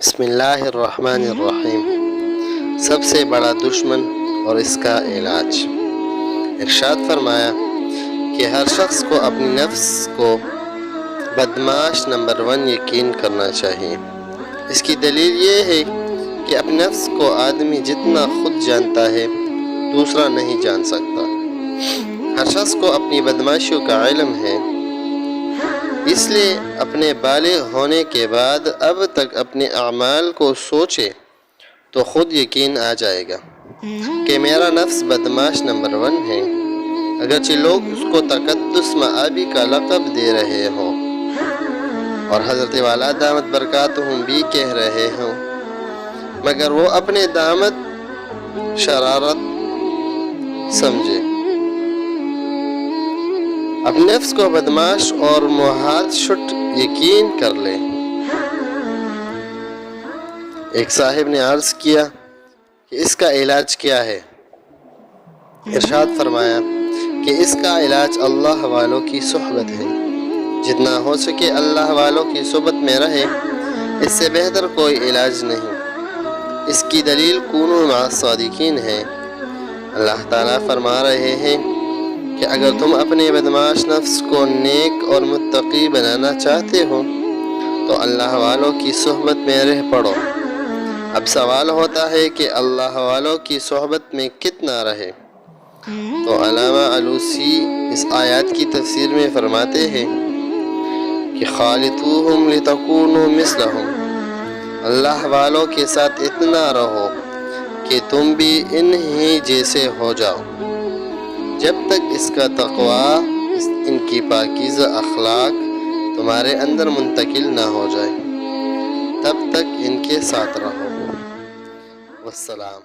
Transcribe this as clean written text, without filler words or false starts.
بسم اللہ الرحمن الرحیم۔ سب سے بڑا دشمن اور اس کا علاج۔ ارشاد فرمایا کہ ہر شخص کو اپنی نفس کو بدمعاش نمبر 1 یقین کرنا چاہیے۔ اس کی دلیل یہ ہے کہ اپنی نفس کو آدمی جتنا خود جانتا ہے دوسرا نہیں جان سکتا۔ ہر شخص کو اپنی بدمعاشیوں کا علم ہے، اس لیے اپنے بالغ ہونے کے بعد اب تک اپنے اعمال کو سوچے تو خود یقین آ جائے گا کہ میرا نفس بدمعاش نمبر 1 ہے، اگرچہ لوگ اس کو تقدس مآبی کا لقب دے رہے ہوں اور حضرت والا دامت برکاتہم بھی کہہ رہے ہوں، مگر وہ اپنے دامت شرارت سمجھے۔ اپنے نفس کو بدمعاش اور محال شٹ یقین کر لے۔ ایک صاحب نے عرض کیا کہ اس کا علاج کیا ہے؟ ارشاد فرمایا کہ اس کا علاج اللہ والوں کی صحبت ہے۔ جتنا ہو سکے اللہ والوں کی صحبت میں رہے، اس سے بہتر کوئی علاج نہیں۔ اس کی دلیل کونوا مع الصادقین ہے۔ اللہ تعالیٰ فرما رہے ہیں کہ اگر تم اپنے بدمعاش نفس کو نیک اور متقی بنانا چاہتے ہو تو اللہ والوں کی صحبت میں رہ پڑو۔ اب سوال ہوتا ہے کہ اللہ والوں کی صحبت میں کتنا رہے؟ تو علامہ علوسی اس آیات کی تفسیر میں فرماتے ہیں کہ خالطوہم لتکونوا مثلہم، اللہ والوں کے ساتھ اتنا رہو کہ تم بھی انہی جیسے ہو جاؤ۔ جب تک اس کا تقوی، ان کی پاکیزہ اخلاق تمہارے اندر منتقل نہ ہو جائے، تب تک ان کے ساتھ رہو۔ والسلام۔